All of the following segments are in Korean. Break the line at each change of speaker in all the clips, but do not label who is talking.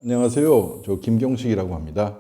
안녕하세요. 저 김경식이라고 합니다.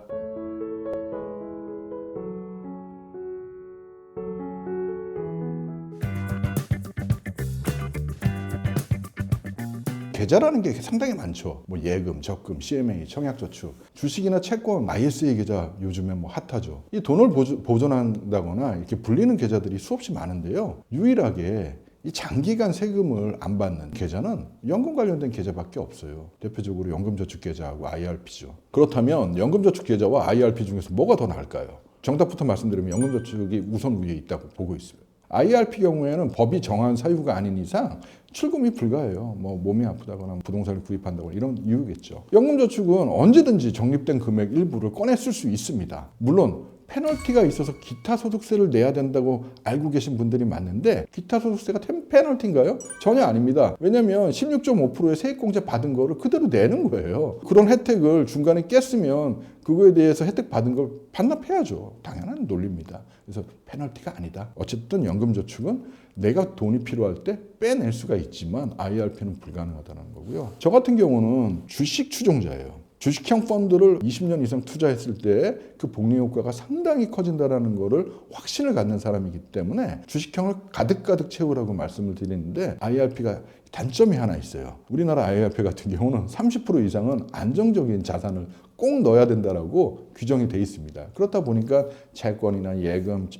계좌라는 게 상당히 많죠. 뭐 예금, 적금, CMA, 청약저축, 주식이나 채권, ISA 계좌 요즘에 뭐 핫하죠. 이 돈을 보존한다거나 이렇게 불리는 계좌들이 수없이 많은데요. 유일하게 이 장기간 세금을 안 받는 계좌는 연금 관련된 계좌밖에 없어요. 대표적으로 연금저축계좌하고 IRP죠. 그렇다면 연금저축계좌와 IRP 중에서 뭐가 더 나을까요? 정답부터 말씀드리면 연금저축이 우선 위에 있다고 보고 있습니다. IRP 경우에는 법이 정한 사유가 아닌 이상 출금이 불가해요. 뭐 몸이 아프다거나 부동산을 구입한다거나 이런 이유겠죠. 연금저축은 언제든지 적립된 금액 일부를 꺼내 쓸 수 있습니다. 물론 페널티가 있어서 기타 소득세를 내야 된다고 알고 계신 분들이 많은데 기타 소득세가 페널티인가요? 전혀 아닙니다. 왜냐하면 16.5%의 세액공제 받은 거를 그대로 내는 거예요. 그런 혜택을 중간에 깼으면 그거에 대해서 혜택 받은 걸 반납해야죠. 당연한 논리입니다. 그래서 페널티가 아니다. 어쨌든 연금저축은 내가 돈이 필요할 때 빼낼 수가 있지만 IRP는 불가능하다는 거고요. 저 같은 경우는 주식 추종자예요. 주식형 펀드를 20년 이상 투자했을 때 그 복리 효과가 상당히 커진다는 거를 확신을 갖는 사람이기 때문에 주식형을 가득가득 채우라고 말씀을 드리는데 IRP가 단점이 하나 있어요. 우리나라 IRP 같은 경우는 30% 이상은 안정적인 자산을 꼭 넣어야 된다라고 규정이 돼 있습니다. 그렇다 보니까 채권이나 예금,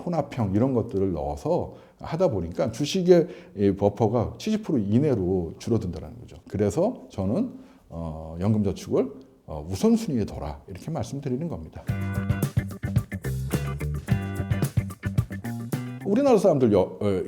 혼합형 이런 것들을 넣어서 하다 보니까 주식의 버퍼가 70% 이내로 줄어든다는 거죠. 그래서 저는 연금저축을 우선순위에 둬라 이렇게 말씀드리는 겁니다. 우리나라 사람들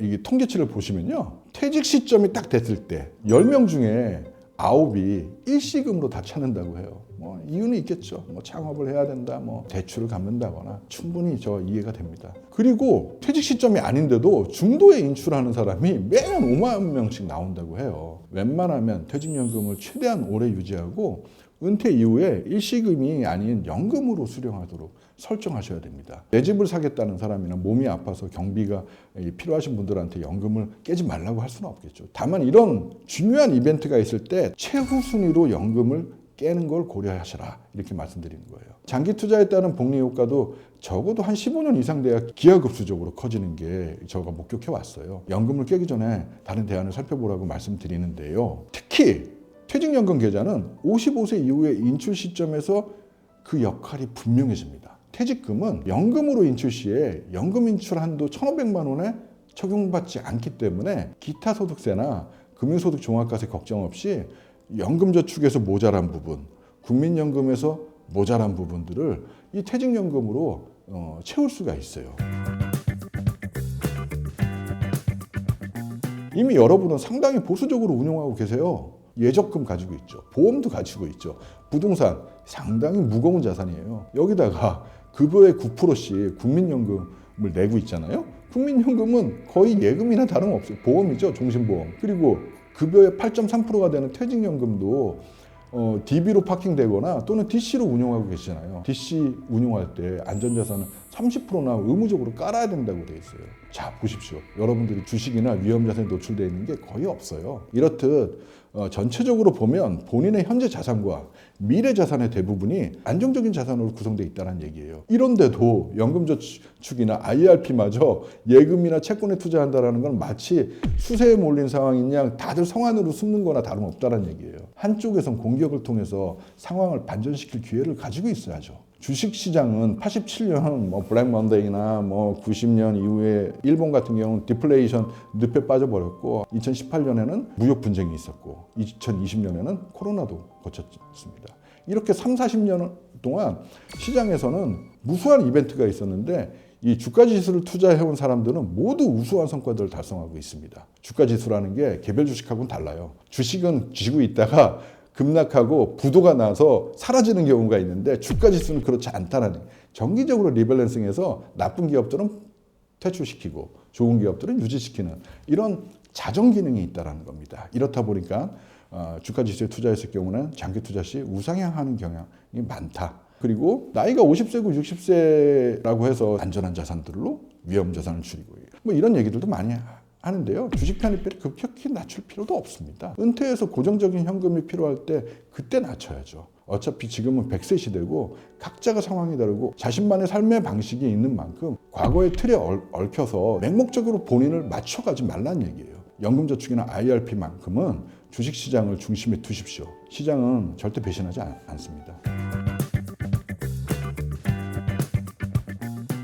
이 통계치를 보시면요. 퇴직 시점이 딱 됐을 때 10명 중에 9이 일시금으로 다 찾는다고 해요. 뭐 이유는 있겠죠. 뭐 창업을 해야 된다, 뭐 대출을 갚는다거나 충분히 저 이해가 됩니다. 그리고 퇴직 시점이 아닌데도 중도에 인출하는 사람이 매년 5만 명씩 나온다고 해요. 웬만하면 퇴직연금을 최대한 오래 유지하고 은퇴 이후에 일시금이 아닌 연금으로 수령하도록 설정하셔야 됩니다. 내 집을 사겠다는 사람이나 몸이 아파서 경비가 필요하신 분들한테 연금을 깨지 말라고 할 수는 없겠죠. 다만 이런 중요한 이벤트가 있을 때 최후 순위로 연금을 깨는 걸 고려하시라 이렇게 말씀드리는 거예요. 장기 투자에 따른 복리 효과도 적어도 한 15년 이상 돼야 기하급수적으로 커지는 게 제가 목격해 왔어요. 연금을 깨기 전에 다른 대안을 살펴보라고 말씀드리는데요. 특히 퇴직연금 계좌는 55세 이후의 인출 시점에서 그 역할이 분명해집니다. 퇴직금은 연금으로 인출 시에 연금 인출 한도 1,500만 원에 적용받지 않기 때문에 기타 소득세나 금융소득 종합과세 걱정 없이 연금저축에서 모자란 부분, 국민연금에서 모자란 부분들을 이 퇴직연금으로 채울 수가 있어요. 이미 여러분은 상당히 보수적으로 운용하고 계세요. 예적금 가지고 있죠. 보험도 가지고 있죠. 부동산 상당히 무거운 자산이에요. 여기다가 급여의 9%씩 국민연금을 내고 있잖아요. 국민연금은 거의 예금이나 다름없어요. 보험이죠. 종신보험. 그리고 급여의 8.3%가 되는 퇴직연금도 DB로 파킹되거나 또는 DC로 운용하고 계시잖아요. DC 운용할 때 안전자산은 30%나 의무적으로 깔아야 된다고 되어 있어요. 자, 보십시오. 여러분들이 주식이나 위험자산에 노출되어 있는 게 거의 없어요. 이렇듯 전체적으로 보면 본인의 현재 자산과 미래 자산의 대부분이 안정적인 자산으로 구성되어 있다는 얘기예요. 이런데도 연금저축이나 IRP마저 예금이나 채권에 투자한다는 건 마치 수세에 몰린 상황인 양 다들 성안으로 숨는 거나 다름없다는 얘기예요. 한쪽에선 공격을 통해서 상황을 반전시킬 기회를 가지고 있어야죠. 주식시장은 87년 블랙 먼데이나 90년 이후에 일본 같은 경우는 디플레이션 늪에 빠져버렸고 2018년에는 무역 분쟁이 있었고 2020년에는 코로나도 거쳤습니다. 이렇게 30-40년 동안 시장에서는 무수한 이벤트가 있었는데 이 주가지수를 투자해온 사람들은 모두 우수한 성과들을 달성하고 있습니다. 주가지수라는 게 개별 주식하고는 달라요. 주식은 쥐고 있다가 급락하고 부도가 나서 사라지는 경우가 있는데 주가지수는 그렇지 않다는 정기적으로 리밸런싱해서 나쁜 기업들은 퇴출시키고 좋은 기업들은 유지시키는 이런 자정 기능이 있다는 겁니다. 이렇다 보니까 주가지수에 투자했을 경우는 장기 투자 시 우상향하는 경향이 많다. 그리고 나이가 50세고 60세라고 해서 안전한 자산들로 위험 자산을 줄이고 이런 얘기들도 많이 하는데요. 주식 편입비를 급격히 낮출 필요도 없습니다. 은퇴해서 고정적인 현금이 필요할 때 그때 낮춰야죠. 어차피 지금은 100세 시대고 각자가 상황이 다르고 자신만의 삶의 방식이 있는 만큼 과거의 틀에 얽혀서 맹목적으로 본인을 맞춰가지 말란 얘기예요. 연금저축이나 IRP만큼은 주식시장을 중심에 두십시오. 시장은 절대 배신하지 않습니다.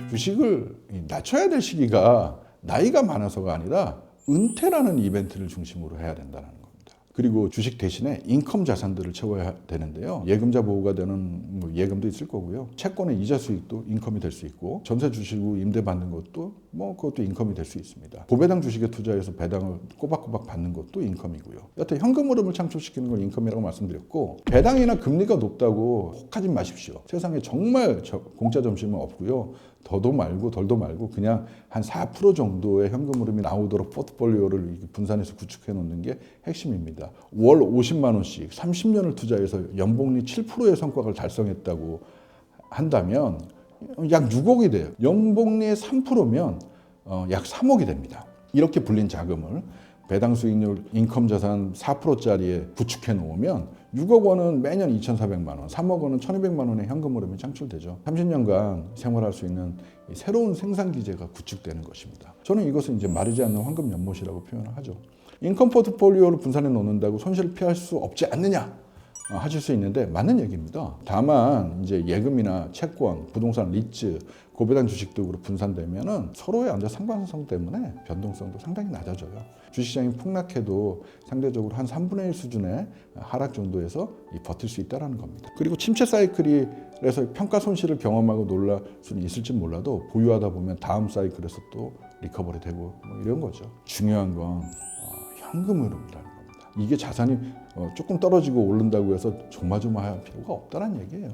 주식을 낮춰야 될 시기가 나이가 많아서가 아니라 은퇴라는 이벤트를 중심으로 해야 된다는 겁니다. 그리고 주식 대신에 인컴 자산들을 채워야 되는데요. 예금자 보호가 되는 예금도 있을 거고요. 채권의 이자 수익도 인컴이 될 수 있고 전세 주시고 임대 받는 것도 그것도 인컴이 될 수 있습니다. 고배당 주식에 투자해서 배당을 꼬박꼬박 받는 것도 인컴이고요. 여튼 현금 흐름을 창출시키는 걸 인컴이라고 말씀드렸고 배당이나 금리가 높다고 혹하지 마십시오. 세상에 정말 공짜 점심은 없고요. 더도 말고 덜도 말고 그냥 한 4% 정도의 현금 흐름이 나오도록 포트폴리오를 분산해서 구축해 놓는 게 핵심입니다. 월 50만 원씩 30년을 투자해서 연복리 7%의 성과를 달성했다고 한다면 약 6억이 돼요. 연복리의 3%면 약 3억이 됩니다. 이렇게 불린 자금을 배당 수익률 인컴 자산 4%짜리에 구축해 놓으면 6억 원은 매년 2,400만 원, 3억 원은 1,200만 원의 현금 흐름이 창출되죠. 30년간 생활할 수 있는 새로운 생산 기제가 구축되는 것입니다. 저는 이것을 이제 마르지 않는 황금 연못이라고 표현을 하죠. 인컴 포트폴리오를 분산해 놓는다고 손실을 피할 수 없지 않느냐? 하실 수 있는데 맞는 얘기입니다. 다만 이제 예금이나 채권, 부동산, 리츠, 고배당 주식 등으로 분산되면은 서로의 안전 상관성 때문에 변동성도 상당히 낮아져요. 주식시장이 폭락해도 상대적으로 한 3분의 1 수준의 하락 정도에서 버틸 수 있다는 겁니다. 그리고 침체 사이클에서 평가 손실을 경험하고 놀랄 수는 있을지 몰라도 보유하다 보면 다음 사이클에서 또 리커버리 되고 이런 거죠. 중요한 건 현금 흐름이라는 겁니다. 이게 자산이 조금 떨어지고 오른다고 해서 조마조마할 필요가 없다는 얘기예요.